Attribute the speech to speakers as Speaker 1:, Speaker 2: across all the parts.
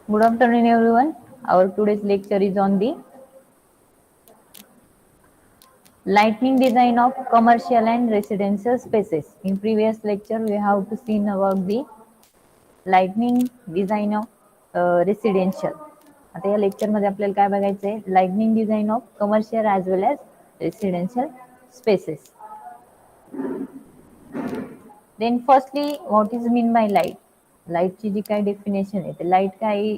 Speaker 1: Good afternoon, everyone. Our today's lecture is on the lightning design of commercial and residential spaces. In previous lecture, we have to seen about the lightning design of residential. आता या lecture मध्ये आपल्याला काय बघायचं आहे lightning design of commercial as well as residential spaces. Then firstly what is mean by light. लाईटची जी काय डेफिनेशन आहे ते लाईट काय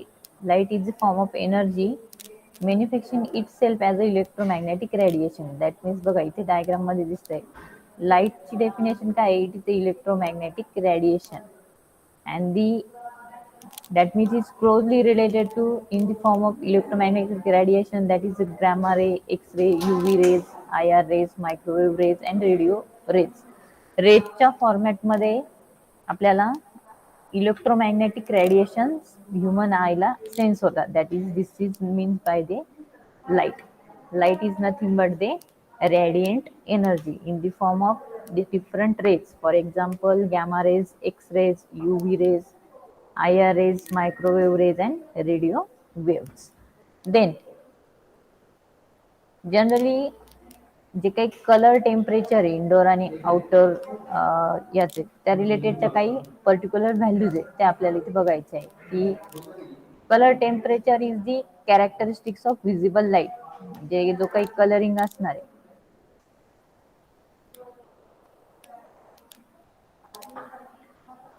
Speaker 1: light is a form of energy manufacturing itself as a electromagnetic radiation. That means बघा इथे diagram मध्ये दिसतंय लाईटची डेफिनेशन काय आहे, it is a electromagnetic radiation and that means it's closely related to in the form of electromagnetic radiation, that is gamma ray, x-ray, uv rays, ir rays, microwave rays and radio rays. रेजच्या फॉर्मॅटमध्ये आपल्याला electromagnetic radiation human आयला sense होतात. That is this is means by the light. Light is nothing but the radiant energy in the form of the different rays. For example, gamma rays, X-rays, UV rays, IR rays, microwave rays, and radio waves. Then, generally, जे काही colour temperature आहे indoor आणि outer याचे त्या रिलेटेडच्या काही particular values आहेत ते आपल्याला इथे बघायचे आहे की colour temperature is the characteristics of visible light. म्हणजे जो काही कलरिंग असणार आहे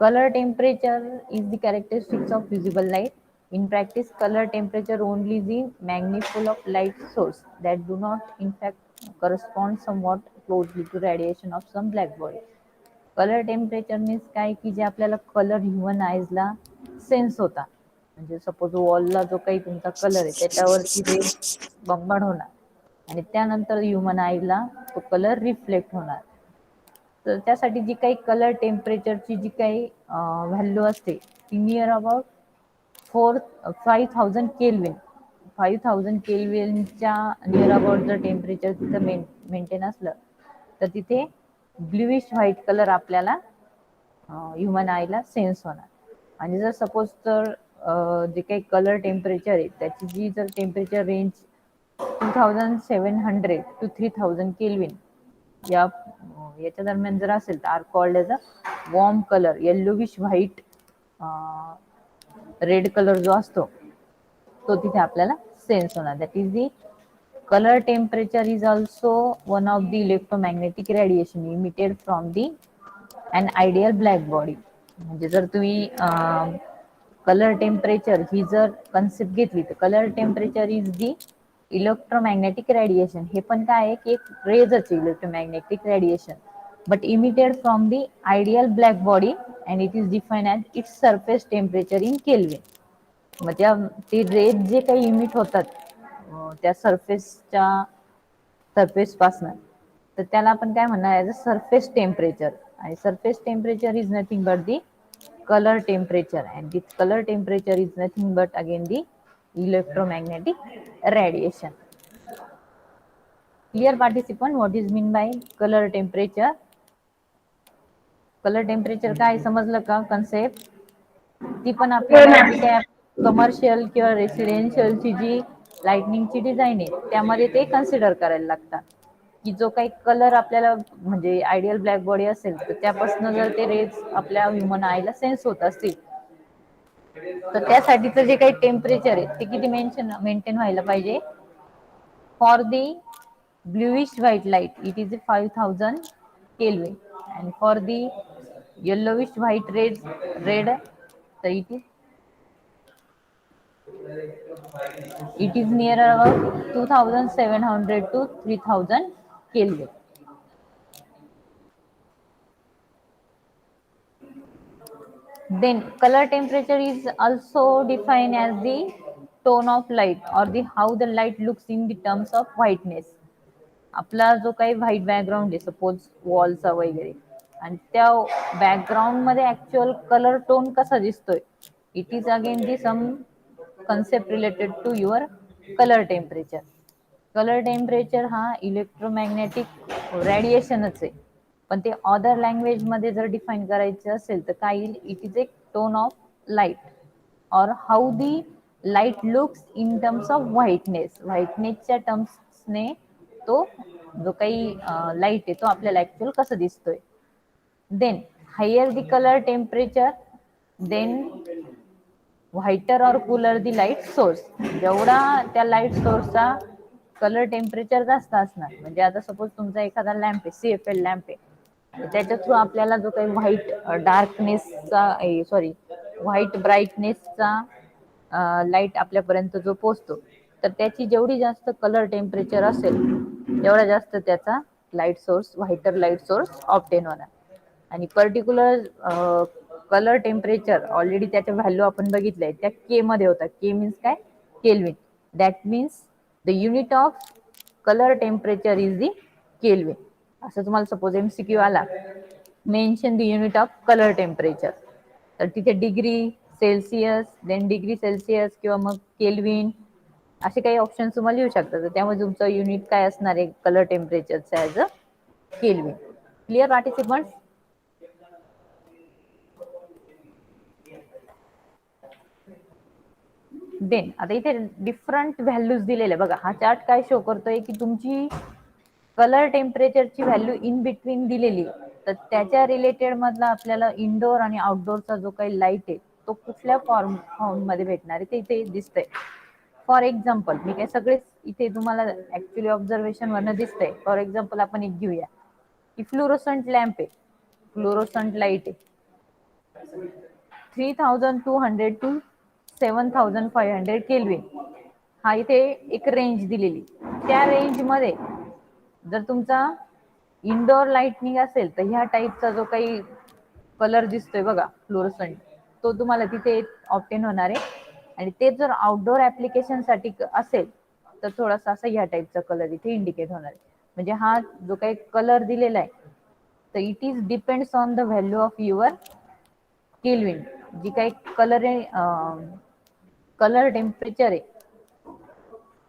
Speaker 1: color temperature is the characteristics of visible light. In practice, color temperature only the magnitude of light source that do not in fact correspond somewhat closely to radiation of some black body. Colour temperature means काय की जे आपल्याला colour human आईजला sense होता. म्हणजे suppose वॉलला जो काही तुमचा colour आहे त्याच्यावरती रेज बंबाड होणार आणि त्यानंतर ह्युमन आईला तो कलर रिफ्लेक्ट होणार. तर त्यासाठी जी काही कलर टेम्परेचरची जी काही व्हॅल्यू असते ती नियर अबाउट 5000 केल्विन. 5000 केल्विनच्या नियर अबाउट जर टेम्परेचर तिथं मेंटेन असलं तर तिथे ब्ल्यूइश व्हाईट कलर आपल्याला ह्युमन आयला सेन्स होणार. आणि जर सपोज तर जे काही कलर टेम्परेचर आहे त्याची जी जर टेम्परेचर रेंज 2700 टू 3000 केल्विन याच्या दरम्यान जर असेल तर are called as a warm colour. Yellowish white red colour जो असतो तो तिथे आपल्याला सेन्स होणार. That is the color temperature is also one of the electromagnetic radiation emitted from the an ideal black body. म्हणजे जर तुम्ही कलर टेम्परेचर ही जर कन्सेप्ट घेतली तर colour temperature is the electromagnetic radiation. हे पण काय आहे की एक रेजच electromagnetic radiation but emitted from the ideal black body and it is defined as its surface temperature in Kelvin. मग ते रेज जे काही इमिट होतात त्या सरफेस पासून तर त्याला आपण काय म्हणणार ॲज अ सरफेस टेम्परेचर. आणि surface temperature is nothing but the color temperature and this color temperature is nothing but again the electromagnetic radiation. Clear participant, what is mean by color temperature? Colour temperature काय समजलं का concept. ती पण आपल्याला जी काय commercial किंवा रेसिडेन्शियलची जी लाइटनिंगची design आहे त्यामध्ये ते कन्सिडर करायला लागतात की जो काही कलर आपल्याला म्हणजे आयडियल ब्लॅक बॉडी असेल तर त्यापासून जर ते रेज आपल्या ह्युमन आयला सेन्स होत असतील तर त्यासाठीचं जे काही टेम्परेचर आहे ते किती मेंटेन व्हायला पाहिजे. For the bluish white light it is 5000 kelvin and for the yellowish white red so it is near about 2700 to 3000 kelvin. Then color temperature is also defined as the tone of light or the how the light looks in the terms of whiteness. आपला जो काही white background आहे suppose वॉलचा वगैरे आणि त्या background मध्ये actual colour tone कसा दिसतोय it is again the same concept related to your colour temperature. Colour temperature हा इलेक्ट्रोमॅग्नेटिक रेडिएशनच आहे पण ते अदर लँग्वेज मध्ये जर डिफाईन करायचं असेल तर काय it is a tone of light or how the light looks in terms of व्हाईटनेसच्या टर्म्सने तो जो काही लाईट आहे तो आपल्याला ऍक्च्युअल कसं दिसतोय. Then higher the colour temperature, then whiter or cooler the light source. जेवढा त्या लाईट सोर्सचा कलर टेम्परेचर जास्त असणार, म्हणजे आता सपोज तुमचा एखादा लॅम्प आहे, CFL लॅम्प आहे, त्याच्या थ्रू आपल्याला जो काही व्हाईट डार्कनेसचा सॉरी व्हाईट ब्राईटनेसचा लाईट आपल्यापर्यंत जो पोहोचतो, तर त्याची जेवढी जास्त कलर टेम्परेचर असेल तेवढा जास्त त्याचा light source, whiter light source obtain होणार. आणि पर्टिक्युलर कलर टेम्परेचर ऑलरेडी त्याच्या व्हॅल्यू आपण बघितलंय, त्या के मध्ये होता. के मीन्स काय? Kelvin. That means the unit of colour temperature is the kelvin. असं तुम्हाला सपोज MCQ आला, mention the unit of colour temperature, तर तिथे degree Celsius, then degree Celsius किंवा मग केल्विन असे काही ऑप्शन तुम्हाला येऊ शकतात. तर त्यामध्ये तुमचं युनिट काय असणार आहे कलर टेम्परेचरचा as a kelvin. Clear participants? Then आता इथे डिफरंट व्हॅल्यूज दिलेले बघा. हा चार्ट काय शो करतोय की तुमची कलर टेम्परेचरची व्हॅल्यू इन बिटवीन दिलेली, तर त्याच्या रिलेटेड मधला आपल्याला इनडोअर आणि आउटडोअरचा जो काही लाईट आहे तो कुठल्या फॉर्म मध्ये भेटणार आहे ते इथे दिसतंय. फॉर एक्झाम्पल मी काय सगळेच इथे तुम्हाला ऍक्च्युली ऑब्झर्वेशन वरनं दिसतंय. फॉर एक्झाम्पल आपण एक घेऊया की फ्लोरोसंट लॅम्प आहे, फ्लोरोसंट लाईट आहे, 3200 टू 7500 केल्विन. हा इथे एक रेंज दिलेली. त्या रेंज मध्ये जर तुमचा इनडोअर लाइटनिंग असेल तर ह्या टाईपचा जो काही कलर दिसतोय बघा फ्लोरोसंट, तो तुम्हाला तिथे ऑप्टेन होणार आहे. आणि ते जर आउटडोअर ऍप्लिकेशन साठी असेल तर थोडासा असा ह्या टाईपचा कलर इथे इंडिकेट होणार आहे. म्हणजे हा जो काही कलर दिलेला आहे तर it is depends on the value of your kelvin. जी काही कलर आहे, कलर टेम्परेचर आहे,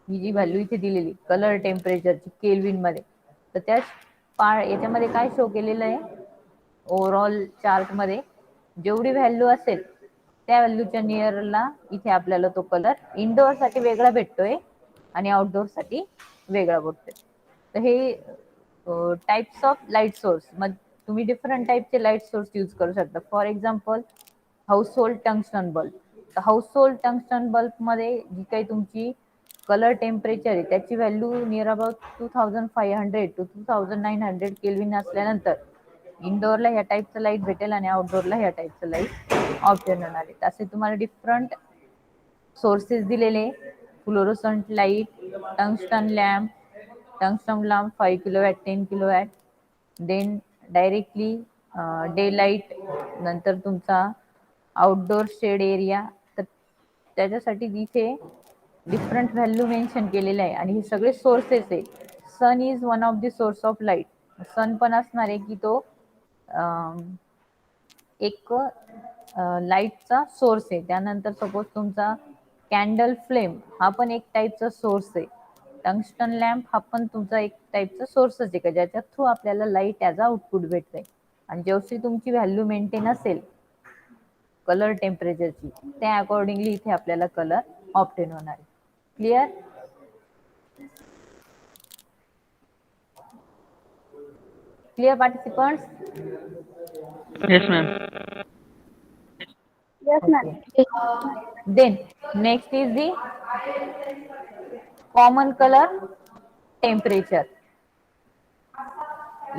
Speaker 1: ही जी व्हॅल्यू इथे दिलेली कलर टेम्परेचरची केल्विन मध्ये, तर त्या याच्यामध्ये काय शो केलेलं आहे ओव्हरऑल चार्ट मध्ये, जेवढी व्हॅल्यू असेल त्या व्हॅल्यूच्या नियरला इथे आपल्याला तो कलर इनडोअर साठी वेगळा भेटतोय आणि आउटडोअर साठी वेगळा भेटतोय. तर हे टाइप्स ऑफ लाईट सोर्स, मग तुम्ही डिफरंट टाइपचे लाईट सोर्स यूज करू शकता. For example household tungsten bulb. तर हाऊस होल्ड टंगस्टन बल्ब मध्ये जी काही तुमची कलर टेम्परेचर आहे त्याची value near about 2500 to 2900 kelvin असल्यानंतर इनडोअरला ह्या टाईपचं लाईट भेटेल आणि आउटडोअरला ह्या टाईपचं लाईट ऑप्शन होणार आहे. असे तुम्हाला डिफरंट सोर्सेस दिलेले, fluorescent light, tungsten lamp 5 kilowatt, 10 kilowatt, then directly daylight, नंतर तुमचा आउटडोर शेड एरिया. तर त्याच्यासाठी इथे डिफरंट व्हॅल्यू मेन्शन केलेले आहे आणि हे सगळे सोर्सेस आहे. Sun is one of the source of light. Sun पण असणार आहे की तो एक लाईटचा सोर्स आहे. त्यानंतर सपोज तुमचा कॅन्डल फ्लेम हा पण एक टाईपचा सोर्स आहे. टंगस्टन लॅम्प हा पण तुमचा एक टाईपचा सोर्सच आहे का ज्याच्या थ्रू आपल्याला लाईट ॲज अ आउटपुट भेटते. आणि जेवढी तुमची व्हॅल्यू मेंटेन असेल कलर टेम्परेचरची, त्या अकॉर्डिंगली इथे आपल्याला कलर ऑप्टेन होणार आहे. Clear? Clear participants?
Speaker 2: Yes, ma'am.
Speaker 3: Yes, ma'am.
Speaker 1: Okay. Then next is the common color temperature.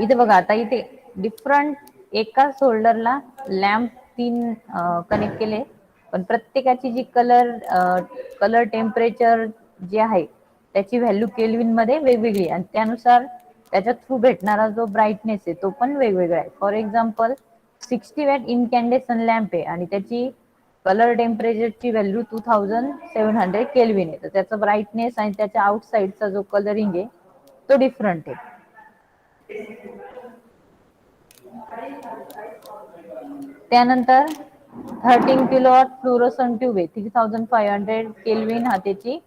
Speaker 1: इथे बघा आता इथे डिफरंट एकाच होल्डरला लॅम्प 3 कनेक्ट केले, पण प्रत्येकाची जी कलर टेम्परेचर जे आहे त्याची व्हॅल्यू केल्विन मध्ये वेगवेगळी आणि त्यानुसार त्याच्या थ्रू भेटणारा जो ब्राईटनेस आहे तो पण वेगवेगळा आहे. फॉर एक्झाम्पल 60 वॅट इनकॅन्डेसन लॅम्प आहे आणि त्याची कलर टेम्परेचरची व्हॅल्यू 2700 केल्विन आहे, तर त्याचा ब्राईटनेस आणि त्याच्या आउटसाइडचा जो कलरिंग आहे तो डिफरंट आहे. त्यानंतर 13 किलोवॅट फ्लोरोसन ट्यूब आहे, 3500 केल्विन हा त्याची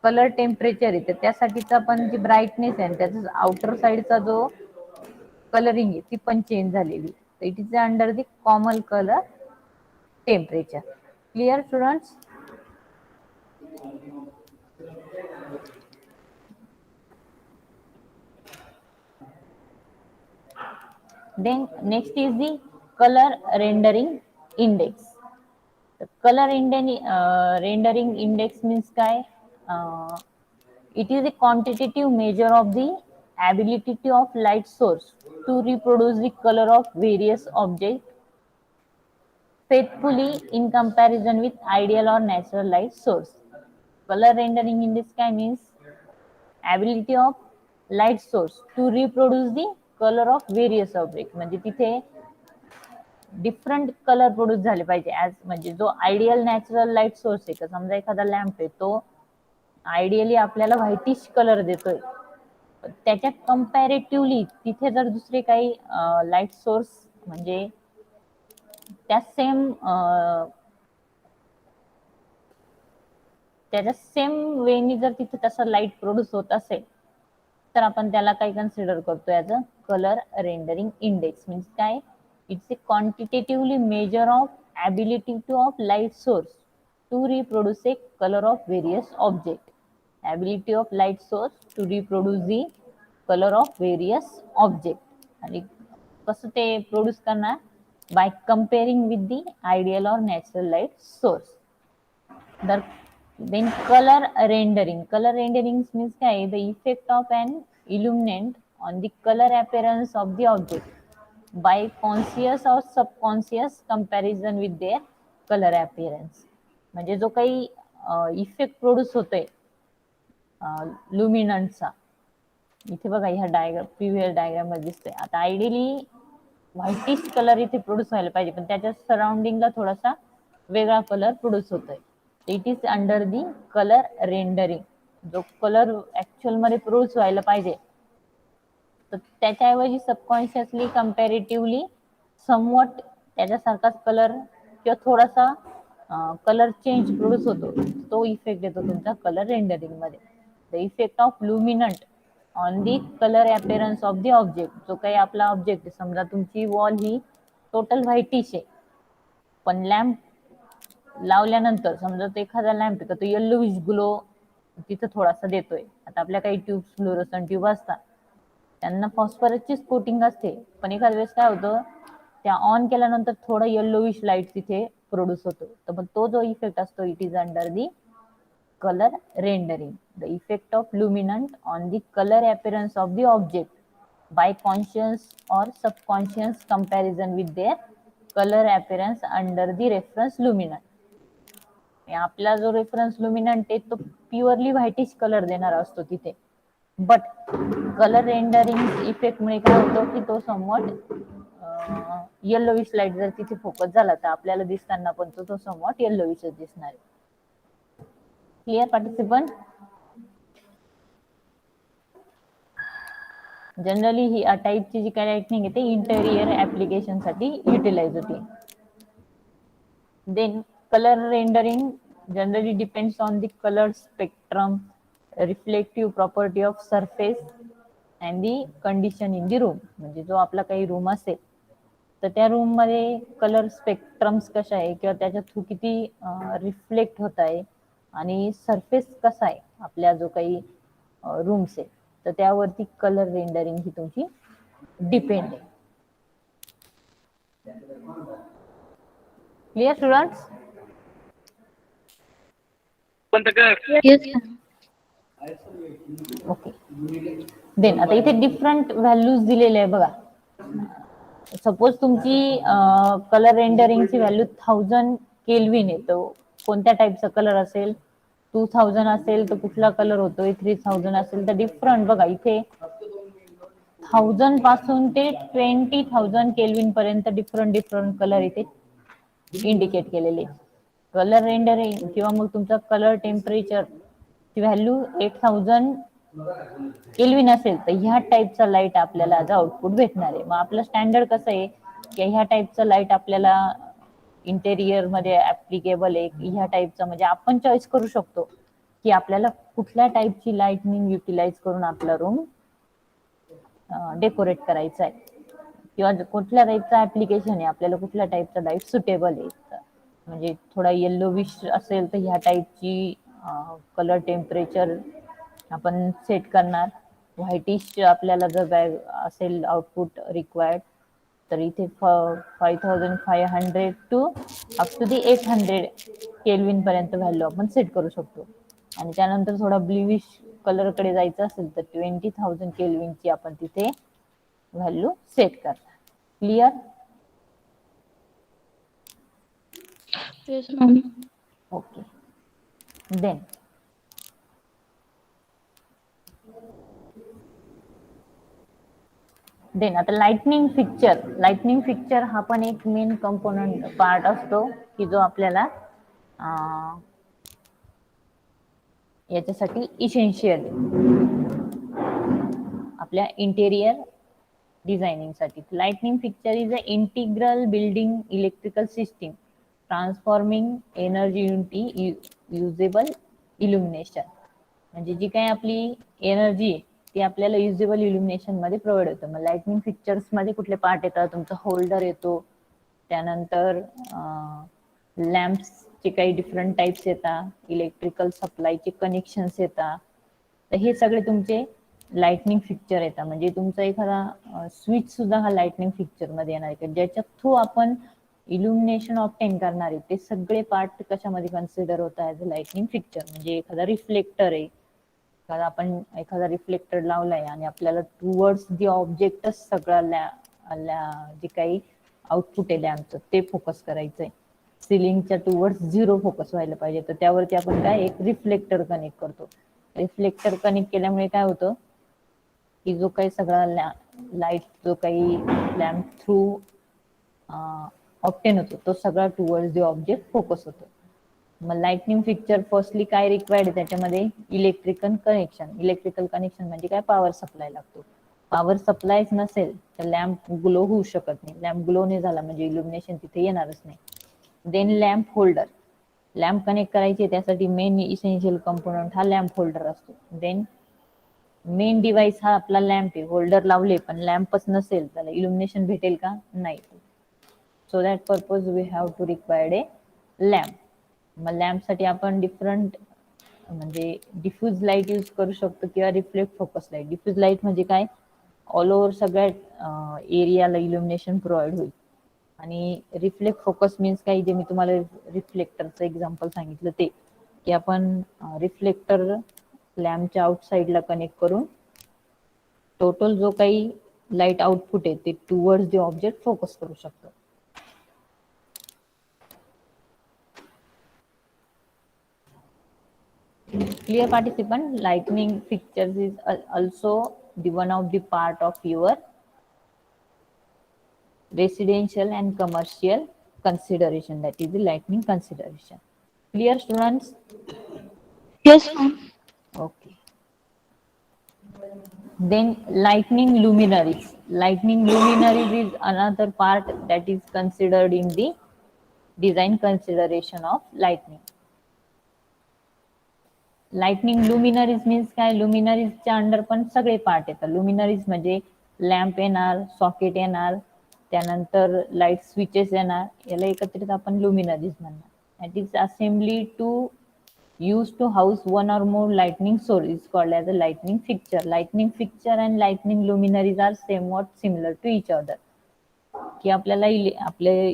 Speaker 1: कलर टेम्परेचर आहे. तर त्यासाठीचा पण जी ब्राईटनेस आहे त्याचा आउटर साइडचा जो कलरिंग आहे ती पण चेंज झालेली. तर it is under the common colour temperature. Clear students? Then next is the color rendering index. The color rendering index means काय? It is a quantitative measure of the ability of light source to reproduce the color of various objects faithfully in comparison with ideal or natural light source. Color rendering index काय means ability of light source to reproduce the color of various object. म्हणजे तिथे different colour produce झाले पाहिजे as म्हणजे जो ideal natural light source आहे का समजा एखादा लॅम्प आहे तो आयडियली आपल्याला व्हाईटिश कलर देतोय त्याच्या कंपॅरेटिव्हली तिथे जर दुसरे काही लाईट सोर्स म्हणजे त्या सेम वेनी जर तिथे तसा लाईट प्रोड्यूस होत असेल तर आपण त्याला काय कन्सिडर करतो as a colour rendering index means काय it's a quantitatively measure of ability of light source to reproduce a color of various object. Ability of light source to reproduce the color of various object. आणि कसं ते produce करणार by comparing with the ideal or natural light source. Then color rendering. Color rendering means काय the effect of an illuminant on the color appearance of the object by conscious or subconscious comparison with their color appearance. म्हणजे जो काही effect produce होतोय लुमिनंटचा इथे बघा ह्या diagram previous diagram मध्ये दिसतोय. आता आयडियली व्हाईटिश कलर इथे प्रोड्यूस व्हायला पाहिजे पण त्याच्या सराउंडिंगला थोडासा वेगळा कलर प्रोड्यूस होतोय. It is under the colour rendering. जो कलर ऍक्च्युअल मध्ये प्रोड्यूस व्हायला पाहिजे तर त्याच्याऐवजी सबकॉन्शियसली कंपॅरेटिव्हली समवट त्याच्यासारखाच कलर किंवा थोडासा कलर चेंज प्रोड्यूस होतो तो इफेक्ट येतो तुमचा कलर रेंडरिंग मध्ये. The effect of luminant on the colour appearance of the object. जो काही आपला ऑब्जेक्ट आहे समजा तुमची वॉल ही टोटल व्हाईटिश आहे पण लॅम्प लावल्यानंतर समजा तो एखादा लॅम्प आहे तो येल्लोविश ग्लो तिथं थोडासा देतोय. आता आपल्या काही ट्यूब फ्लोरोसन ट्यूब असतात त्यांना फॉस्फरसचीच कोटिंग असते पण एखाद्या वेळेस काय होतं त्या ऑन केल्यानंतर थोडा येल्लोविश लाईट तिथे प्रोड्यूस होतो. तर मग तो जो इफेक्ट असतो it is under the color rendering. The effect of luminant on the color appearance of the object by conscious or subconscious comparison with their color appearance under the reference luminant. आपला जो reference लुमिनंट आहे तो purely whitish colour देणारा असतो तिथे but colour rendering effect मुळे काय होतं की तो समवट येल्लोविश लाईट जर तिथे फोकस झाला तर आपल्याला दिसताना पण तो समवट येल्लोविशच दिसणार आहे. Clear participant. जनरली ही टाईपची जी काय लाइटनिंग आहे ते इंटेरियर ऍप्लिकेशन साठी युटिलाइज होते. Then colour rendering generally depends on the colour spectrum reflective property of surface and the condition in the room. म्हणजे जो आपला काही रूम असेल तर त्या रूम मध्ये कलर स्पेक्ट्रम्स कशा आहे किंवा त्याच्या थ्रू किती रिफ्लेक्ट होत आहे आणि सरफेस कसा आहे आपल्या जो काही रूम्स आहे तर त्यावरती कलर रेंडरिंग ही तुमची डिपेंड आहे. Clear students. ओके. देन आता इथे डिफरंट व्हॅल्यूज दिलेले आहे बघा. सपोज तुमची कलर रेंडरिंगची व्हॅल्यू 1000 केल्विन आहे तर कोणत्या टाईपचा कलर असेल 2000 असेल तर कुठला कलर होतोय 3000 असेल तर डिफरंट बघा इथे 1000 पासून ते 20,000 केल्विन पर्यंत डिफरंट कलर इथे इंडिकेट केलेले. कलर रेंडरिंग किंवा मग तुमचा कलर टेम्परेचर ची व्हॅल्यू 8000 केल्विन असेल तर ह्या टाईपचा लाईट आपल्याला आज आउटपुट भेटणार आहे. मग आपलं स्टँडर्ड कसं आहे की ह्या टाईपचा लाईट आपल्याला इंटेरियर मध्ये ऍप्लिकेबल आहे ह्या टाईपचा म्हणजे आपण चॉईस करू शकतो की आपल्याला कुठल्या टाईपची लाईटनिंग युटिलाइज करून आपला रूम डेकोरेट करायचा आहे किंवा कुठल्या टाईपचा ऍप्लिकेशन आहे आपल्याला कुठल्या टाईपचा लाईट सुटेबल आहे. म्हणजे थोडा येल्लोविश असेल तर ह्या टाईपची कलर टेम्परेचर आपण सेट करणार. व्हाईटिश आपल्याला जर बॅग असेल आउटपुट रिक्वायर्ड, तर इथे 5500 to up to the 800 kelvin पर्यंत व्हॅल्यू आपण सेट करू शकतो. आणि त्यानंतर थोडा ब्ल्यूइश कलर कडे जायचं असेल तर 20,000 केल्विनची आपण तिथे व्हॅल्यू सेट करणार. Clear?
Speaker 2: Yes, ma'am.
Speaker 1: Okay. Then आता लाइटनिंग फिक्चर. लाइटनिंग फिक्चर हा पण एक मेन कंपोनंट पार्ट असतो की जो आपल्याला याच्यासाठी इसेन्शियल आपल्या इंटेरियर डिझायनिंग साठी. Lightning fixture is a integral building electrical system transforming energy into usable illumination. म्हणजे जी काही आपली एनर्जी आहे ती आपल्याला युजेबल इल्युमिनेशन मध्ये प्रोव्हाइड होतं. मग लाइटनिंग फिक्चर्स मध्ये कुठले पार्ट येतात? तुमचा होल्डर येतो, त्यानंतर लॅम्प्सचे काही डिफरंट टाइप्स येतात, इलेक्ट्रिकल सप्लायचे कनेक्शन्स येतात. तर हे सगळे तुमचे लाइटनिंग फिक्चर येतात. म्हणजे तुमचा एखादा स्विच सुद्धा हा लाइटनिंग फिक्चर मध्ये येणार आहे, ज्याच्या थ्रू आपण इल्युमिनेशन ऑप्टेन करणार आहे. ते सगळे पार्ट कशामध्ये कन्सिडर होतात ऍज अ लाइटनिंग फिक्चर. म्हणजे एखादा रिफ्लेक्टर आहे, कारण आपण एखादा रिफ्लेक्टर लावलाय आणि आपल्याला टुवर्ड्स दी ऑब्जेक्टच सगळं जे काही आउटपुट आहे लॅम्पचं ते फोकस करायचंय. सिलिंगच्या टुवर्ड्स 0 फोकस व्हायला पाहिजे, तर त्यावरती आपण काय एक रिफ्लेक्टर कनेक्ट करतो. रिफ्लेक्टर कनेक्ट केल्यामुळे काय होतं की जो काही सगळा लाईट जो काही लॅम्प थ्रू ऑप्टेन होतो तो सगळा टुवर्ड्स दी ऑब्जेक्ट फोकस होतो. मग लाइटनिंग फिक्चर फर्स्टली काय रिक्वायर्ड आहे त्याच्यामध्ये? Electrical connection. इलेक्ट्रिकल कनेक्शन म्हणजे काय? पॉवर सप्लाय लागतो. पॉवर सप्लायच नसेल तर लॅम्प ग्लो होऊ शकत नाही. लॅम्प ग्लो नाही झाला म्हणजे इल्युमिनेशन तिथे येणारच नाही. Then lamp holder. Lamp connect करायचे त्यासाठी मेन इसेन्शियल कंपोनंट हा लॅम्प होल्डर असतो. देन मेन डिव्हाइस हा आपला लॅम्प आहे. होल्डर लावले पण लॅम्पच नसेल त्याला इल्युमिनेशन भेटेल का? नाही. So that purpose we have to required a lamp. मग लॅम्प साठी आपण डिफरंट म्हणजे डिफ्यूज लाईट यूज करू शकतो किंवा reflect focus light. Diffuse light म्हणजे काय? ऑल ओव्हर सगळ्या एरियाला इल्युमिनेशन प्रोव्हाइड होईल. आणि रिफ्लेक्ट फोकस मीन्स काही जे मी तुम्हाला रिफ्लेक्टरचं एक्झाम्पल सांगितलं ते, की आपण रिफ्लेक्टर लॅम्पच्या आउटसाइडला कनेक्ट करून टोटल जो काही लाईट आउटपुट आहे ते टुवर्ड्स द ऑब्जेक्ट फोकस करू शकतो. Clear participant? Lightning fixtures is also the one of the part of your residential and commercial consideration, that is the lightning consideration. Clear students?
Speaker 2: Yes, ma'am.
Speaker 1: Okay. Then lightning luminaries. Lightning luminaries is another part that is considered in the design consideration of lightning. Lightning luminaries means काय? लुमिनरीजच्या under पण सगळे part येतात. Luminaries म्हणजे lamp येणार, socket येणार, त्यानंतर light switches येणार, याला एकत्रित आपण लुमिनरीज म्हणणार. That is assembly to use to house one or more lightning source is called as a lightning fixture. Lightning fixture and lightning luminaries are somewhat similar to each other. की आपल्याला आपले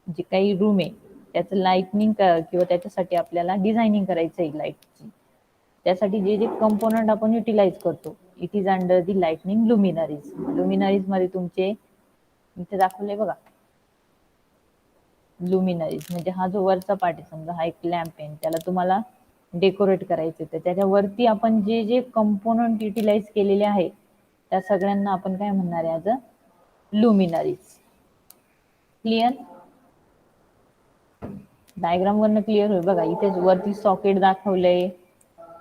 Speaker 1: जे काही रूम आहे त्याचं lightning किंवा त्याच्यासाठी आपल्याला डिझायनिंग करायचं आहे लाईटची, त्यासाठी जे जे कंपोनंट आपण युटिलाइज करतो it is under the lightning luminaries. Luminaries मध्ये तुमचे इथे दाखवले बघा, लुमिनरीज म्हणजे हा जो वरचा पार्ट आहे, समजा हा एक लॅम्प आहे, त्याला तुम्हाला डेकोरेट करायचे तर त्याच्यावरती आपण जे जे कंपोनंट युटिलाइज केलेले आहे त्या सगळ्यांना आपण काय म्हणणार आहे? As a luminaries. Clear? Diagram वरनं क्लिअर होईल बघा. इथे वरती सॉकेट दाखवलंय,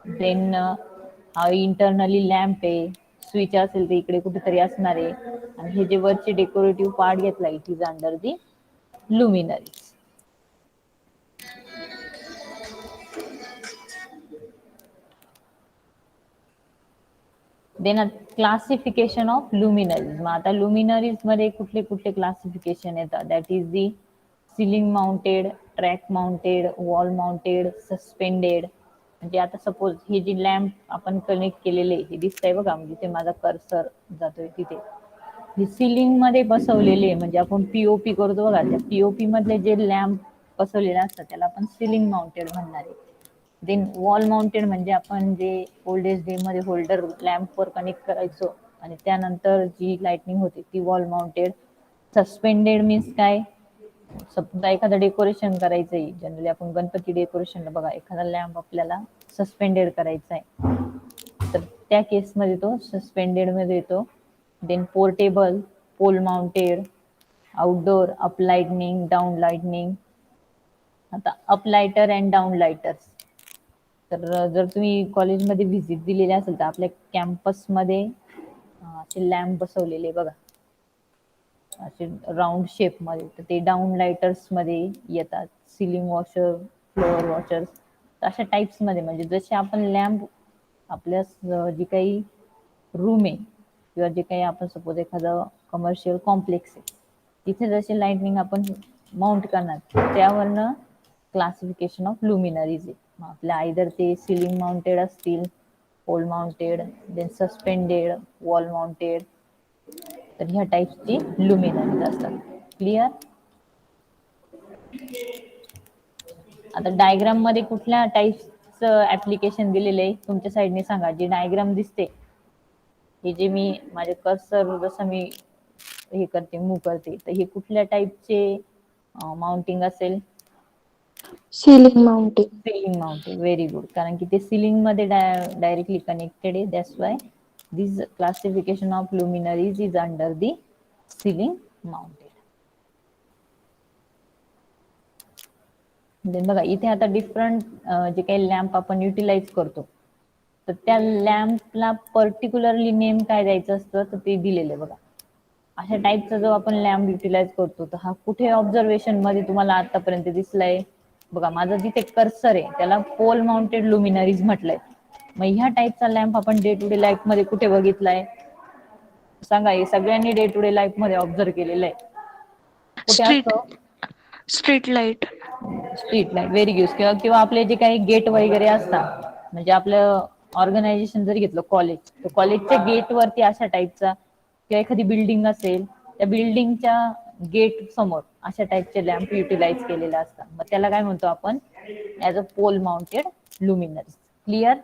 Speaker 1: देन हा इंटरनली लॅम्प आहे, स्विच असेल तर इकडे कुठेतरी असणार आहे, आणि हे जे वरचे डेकोरेटिव्ह पार्ट घेतला it is under the luminaries. Then classification of luminaries. मग आता लुमिनरीज मध्ये कुठले कुठले क्लासिफिकेशन येतात? That is the ceiling mounted, track mounted, wall mounted, suspended. म्हणजे आता सपोज हे जी लॅम्प आपण कनेक्ट केलेले हे दिसतंय बघा, म्हणजे ते माझा कर्सर जातोय तिथे, हे सिलिंग मध्ये बसवलेले आहे. म्हणजे आपण पीओपी करतो बघा, त्या पीओपी मधले जे लॅम्प बसवलेले असतात त्याला आपण सिलिंग माउंटेड म्हणणार आहे. देन वॉल माउंटेड म्हणजे आपण जे ओल्ड एज डे मध्ये होल्डर लॅम्प वर कनेक्ट करायचो आणि त्यानंतर जी लाइटनिंग होती ती वॉल माउंटेड. सस्पेंडेड मीन्स काय, समजा एखादं डेकोरेशन करायचंय, जनरली आपण गणपती डेकोरेशनला बघा एखादा लॅम्प आपल्याला सस्पेंडेड करायचा आहे, तर त्या केसमध्ये तो सस्पेंडेड मध्ये येतो. Then portable, pole mounted, outdoor, up lightning, down lightning. आता up lighter and down lighters, तर जर तुम्ही कॉलेजमध्ये व्हिजिट दिलेली असेल तर आपल्या कॅम्पसमध्ये असे लॅम्प बसवलेले बघा, असे राऊंड शेप मध्ये, तर ते डाऊन लाइटर्स मध्ये येतात. सिलिंग वॉशर, फ्लोअर वॉशर्स, अशा टाइप्स मध्ये. म्हणजे जसे आपण लॅम्प आपल्या जी काही रूम आहे किंवा जे काही आपण सपोज एखादं कमर्शियल कॉम्प्लेक्स आहे तिथे जसे लाइटनिंग आपण माउंट करणार त्यावरनं क्लासिफिकेशन ऑफ लुमिनरीज आहे. मग आपल्या आयदर ते सिलिंग माउंटेड असतील, pole mounted, then suspended, wall mounted, तर ह्या टाइप्सची लुमिनरीज असतात. क्लिअर? आता डायग्राम मध्ये कुठल्या टाइप्सचं ऍप्लिकेशन दिलेलं आहे तुमच्या साईडने सांगा. जी डायग्राम दिसते हे जे मी माझे कर्सर जसं मी हे करते मूव्ह करते, तर हे कुठल्या टाइपचे माउंटिंग असेल?
Speaker 2: Ceiling mounting.
Speaker 1: Ceiling mounted. Very good. कारण की ते सिलिंग मध्ये डायरेक्टली कनेक्टेड आहे. That's why this classification of luminaries is under the ceiling mounted. बघा इथे आता डिफरंट जे काही लॅम्प आपण युटिलाइज करतो तर त्या लॅम्पला पर्टिक्युलरली नेम काय द्यायचं असतं तर ते दिलेलं आहे बघा. अशा टाईपचा जो आपण लॅम्प युटिलाइज करतो तर हा कुठे ऑब्झर्वेशन मध्ये तुम्हाला आतापर्यंत दिसलाय? बघा माझं जिथे कर्सर आहे त्याला पोल माउंटेड लुमिनरीज म्हटलंय. मग ह्या टाईपचा लॅम्प आपण डे टू डे लाईफ मध्ये कुठे बघितलाय सांगा? हे सगळ्यांनी डे टू डे लाईफ मध्ये ऑब्झर्व केलेलं आहे. कुठे
Speaker 2: Street
Speaker 1: असतो?
Speaker 2: street light.
Speaker 1: Street light. Very good. किंवा किंवा आपले जे काही गेट वगैरे असतात, म्हणजे आपलं ऑर्गनायझेशन जर घेतलं कॉलेज, तर कॉलेजच्या गेट वरती अशा टाईपचा किंवा एखादी बिल्डिंग असेल त्या बिल्डिंगच्या गेट समोर अशा टाईपचे लॅम्प युटिलाइज केलेले असतात. मग त्याला काय म्हणतो आपण? As a pole mounted luminaries. Clear?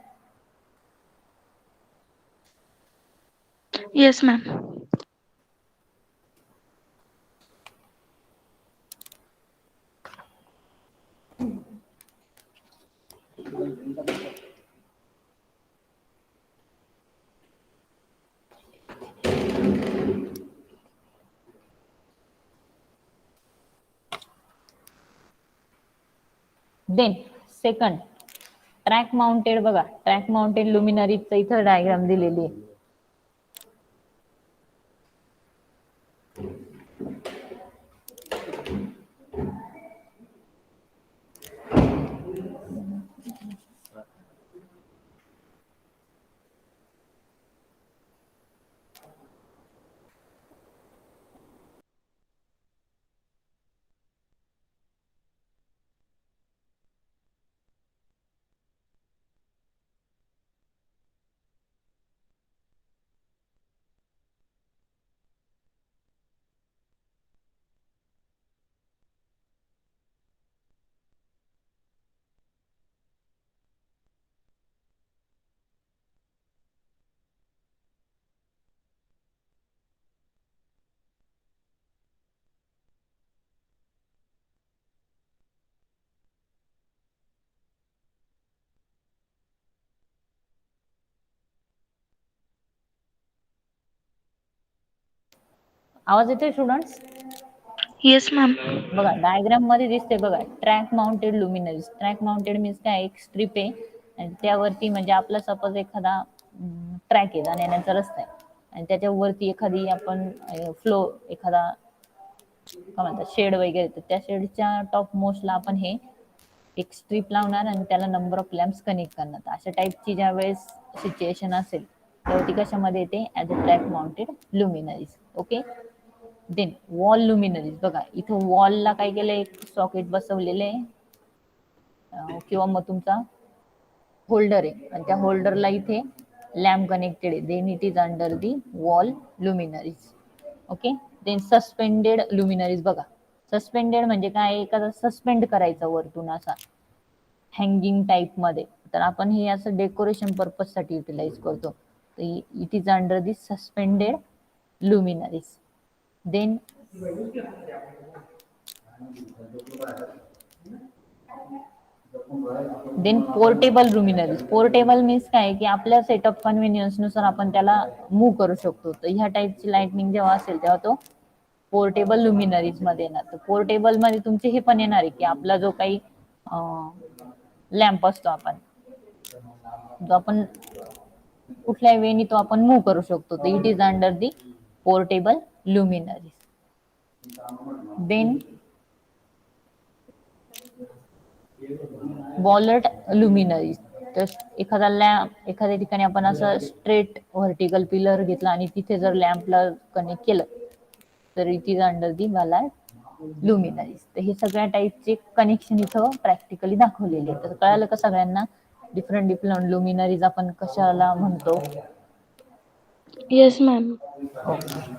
Speaker 2: Yes, ma'am.
Speaker 1: Then second track mounted. बघा ट्रॅक माउंटेड लुमिनरीजचं इथं डायग्राम दिलेली आहे. आवाज येतोय स्टुडंट्स?
Speaker 2: Yes, ma'am.
Speaker 1: बघा डायग्राम मध्ये दिसते बघा track mounted luminaries. Track mounted means काय? एक स्ट्रिप आहे आणि त्यावरती म्हणजे आपला सपोज एखादा ट्रॅक आहे, जाण्याचा रस्ता आहे आणि त्याच्यावरती एखादी आपण फ्लो एखादा काय म्हणतात शेड वगैरे, तर त्या शेडच्या टॉप मोस्टला आपण हे एक स्ट्रीप लावणार आणि त्याला नंबर ऑफ लॅम्प्स कनेक्ट करणार. अशा टाईपची ज्या वेळेस सिच्युएशन असेल तेव्हा ती कशामध्ये येते? As a track mounted luminaries. Okay. Then wall luminaries. बघा इथं वॉलला काय केलंय? एक सॉकेट बसवलेलं आहे किंवा मग तुमचा होल्डर आहे आणि त्या होल्डरला इथे लॅम्प कनेक्टेड आहे. Then it is under the wall luminaries. Okay. Then suspended luminaries बघा. सस्पेंडेड म्हणजे काय, एखादा सस्पेंड करायचा वरतून असा हँगिंग टाईप मध्ये, तर आपण हे असं डेकोरेशन पर्पज साठी युटिलाइज करतो. It is under the suspended luminaries. Then portable luminaries. Portable means काय की आपल्या सेटअप कन्व्हिनियन्स नुसार आपण त्याला मूव्ह करू शकतो. तर ह्या टाईपची लाइटनिंग जेव्हा असेल तेव्हा तो पोर्टेबल लुमिनरीज मध्ये येणार. तर पोर्टेबल मध्ये तुमचे हे पण येणार आहे की आपला जो काही लॅम्प असतो जो आपण कुठल्याही वेळी तो आपण मूव्ह करू शकतो. तर it is under the portable luminaries. Then bollard luminaries. तर एखाद्या ठिकाणी आपण असं स्ट्रेट व्हर्टिकल पिलर घेतला आणि तिथे जर लॅम्पला कनेक्ट केलं तर it is under the bollard luminaries. तर हे सगळ्या टाईपचे कनेक्शन इथं प्रॅक्टिकली दाखवलेले. तर कळालं का सगळ्यांना डिफरंट डिफरंट लुमिनरीज आपण कशाला म्हणतो?
Speaker 2: Yes ma'am.
Speaker 1: ओके.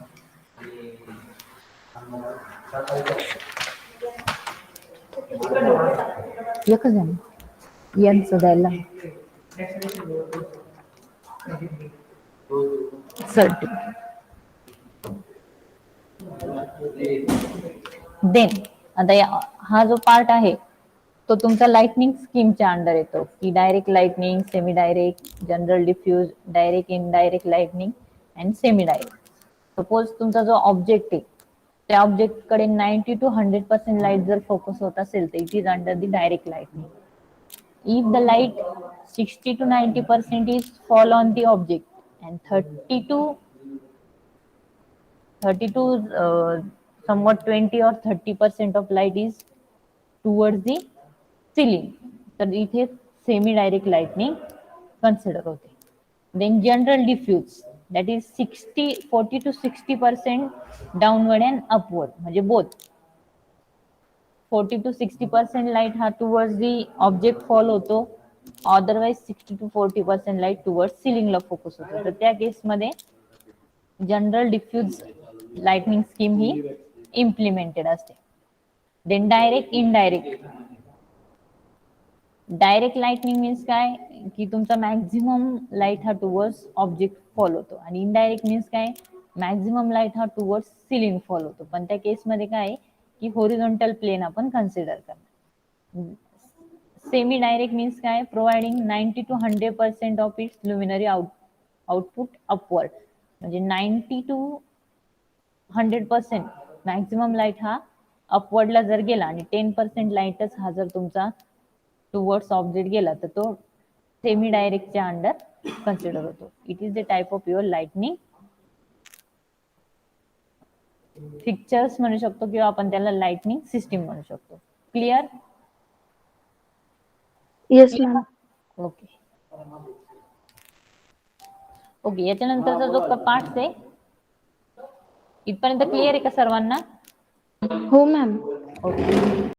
Speaker 1: एकच आहे यांचं द्यायला सर्टिफिकेट. देन आता हा जो पार्ट आहे तो तुमचा लाइटनिंग स्कीमच्या अंडर येतो की direct lightning, semi direct, general diffuse, direct indirect lightning and semi direct. Suppose तुमचा जो ऑब्जेक्ट आहे त्या ऑब्जेक्ट कडे 90 to 100% लाईट जर फोकस होत असेल तर it is under the direct lightning. If the light 60 to 90% is fall on the object and 30 to somewhat 20 or 30% of light is towards the ceiling, तर इथे सेमी डायरेक्ट लाइटनिंग कन्सिडर होते. Then general diffuse, that is 40 to 60% downward and upward, म्हणजे both 40 to 60% light हा towards the object fall होतो, otherwise 60 to 40% light towards सिलिंगला focus होतो. तर त्या केसमध्ये जनरल डिफ्यूज लाइटनिंग स्कीम ही इम्प्लिमेंटेड असते. Then direct indirect. Direct lightning means काय की तुमचा मॅक्झिमम लाईट हा टुवर्ड्स ऑब्जेक्ट फॉल होतो आणि इनडायरेक्ट मीन्स काय मॅक्झिमम लाईट हा टुवर्ड्स सिलिंग फॉल होतो. पण त्या केसमध्ये काय की होरिझॉन्टल प्लेन आपण कन्सिडर करणार. सेमी डायरेक्ट मीन्स काय providing 90 to 100% of its luminary output upward, म्हणजे 90 to 100% मॅक्झिमम लाईट हा अपवर्डला जर गेला आणि 10% लाईटच हा जर तुमचा टुवर्ड्स ऑब्जेक्ट गेला तर तो सेमी डायरेक्टच्या अंडर कन्सिडर होतो. It is the type of your lightning fixtures म्हणू शकतो किंवा आपण त्याला लाइटनिंग सिस्टीम म्हणू शकतो. Clear?
Speaker 2: Yes ma'am.
Speaker 1: Okay. Okay, याच्यानंतरचा जो पार्ट आहे इथपर्यंत क्लिअर आहे का सर्वांना?
Speaker 2: हो मॅम.
Speaker 1: ओके.